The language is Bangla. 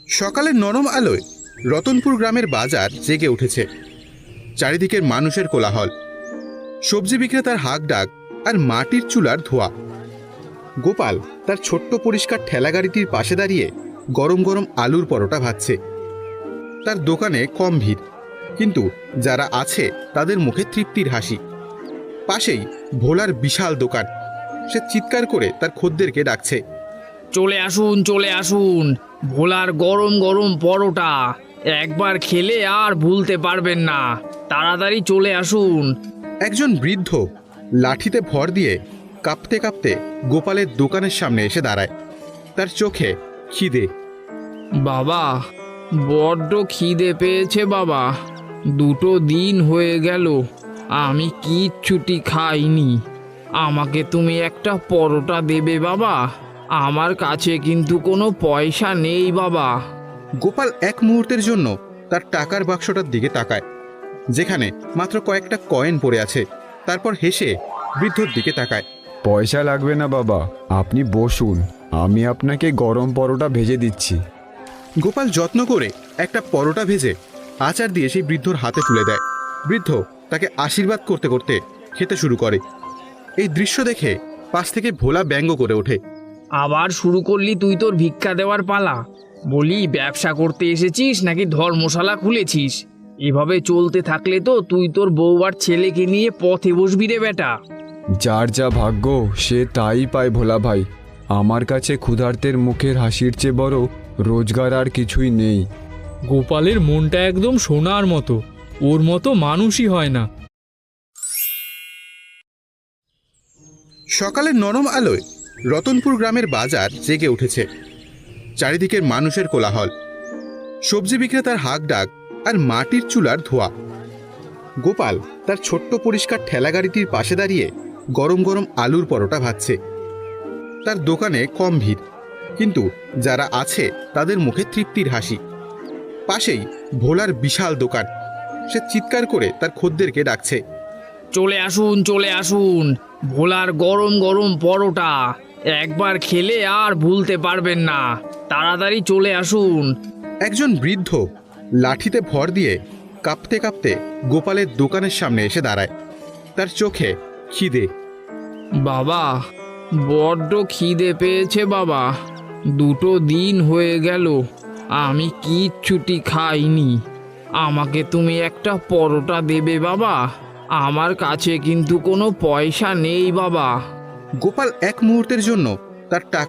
সকালের নরম আলোয় রতনপুর গ্রামের বাজার জেগে উঠেছে। চারিদিকের মানুষের কোলাহল, সবজি বিক্রেতার হাঁক ডাক আর মাটির চুলার ধোঁয়া। গোপাল তার ছোট্ট পরিষ্কার ঠেলাগাড়িটির পাশে দাঁড়িয়ে গরম গরম আলুর পরোটা ভাজছে। তার দোকানে কম ভিড়, কিন্তু যারা আছে তাদের মুখে তৃপ্তির হাসি। পাশেই ভোলার বিশাল দোকান, সে চিৎকার করে তার খদ্দেরকে ডাকছে। চলে আসুন, চলে আসুন, ভোলার গরম গরম পরোটা একবার খেলে আর ভুলতে পারবেন না। তাড়াতাড়ি চলে আসুন। একজন বৃদ্ধ লাঠিতে ভর দিয়ে কাঁপতে কাঁপতে গোপালের দোকানের সামনে এসে দাঁড়ায়। তার চোখে খিদে। বাবা, বড্ড খিদে পেয়েছে বাবা। 2 দিন হয়ে গেল আমি কিচ্ছুটি খাইনি। আমাকে তুমি একটা পরোটা দেবে বাবা? আমার কাছে কিন্তু কোনো পয়সা নেই বাবা। গোপাল এক মুহূর্তের জন্য তার টাকার বাক্সটার দিকে তাকায়, যেখানে মাত্র কয়েকটা কয়েন পড়ে আছে। তারপর হেসে বৃদ্ধর দিকে তাকায়। পয়সা লাগবে না বাবা, আপনি বসুন, আমি আপনাকে গরম পরোটা ভেজে দিচ্ছি। গোপাল যত্ন করে একটা পরোটা ভেজে আচার দিয়ে সেই বৃদ্ধর হাতে তুলে দেয়। বৃদ্ধ তাকে আশীর্বাদ করতে করতে খেতে শুরু করে। এই দৃশ্য দেখে পাশ থেকে ভোলা ব্যঙ্গ করে ওঠে। আবার শুরু করলি তুই তোর ভিক্ষা দেওয়ার পালা? বলি, ব্যবসা করতে এসেছিস নাকি ধর্মশালা খুলেছিস? এভাবে চলতে থাকলে তো তুই তোর বউ আর ছেলেকে নিয়ে পথে বসবি রে বেটা। যার যা ভাগ্য সে তাই পায় ভোলা ভাই। আমার কাছে ক্ষুধার্তের মুখের হাসির চেয়ে বড় রোজগার আর কিছুই নেই। গোপালের মনটা একদম সোনার মতো, ওর মতো মানুষই হয় না। সকালের নরম আলোয় রতনপুর গ্রামের বাজার জেগে উঠেছে। চারিদিকের মানুষের কোলাহল, সবজি বিক্রেতার হাঁক ডাক আর মাটির চুলার ধোঁয়া। গোপাল তার ছোট্ট পরিষ্কার ঠেলাগাড়িটির পাশে দাঁড়িয়ে গরম গরম আলুর পরোটা ভাজছে। তার দোকানে কম ভিড়, কিন্তু যারা আছে তাদের মুখে তৃপ্তির হাসি। পাশেই ভোলার বিশাল দোকান, সে চিৎকার করে তার খদ্দেরকে ডাকছে। চলে আসুন, চলে আসুন, ভোলার গরম গরম পরোটা একবার খেলে আর ভুলতে পারবেন না। তাড়াতাড়ি চলে আসুন। একজন বৃদ্ধ লাঠিতে ভর দিয়ে কাঁপতে কাঁপতে গোপালের দোকানের সামনে এসে দাঁড়ায়। তার চোখে খিদে। বাবা, বড্ড খিদে পেয়েছে বাবা। 2 দিন হয়ে গেল আমি কিচ্ছুটি খাইনি। আমাকে তুমি একটা পরোটা দেবে বাবা? আমার কাছে কিন্তু কোনো পয়সা নেই বাবা। গোপাল এক মুহূর্তের জন্য তার টাকা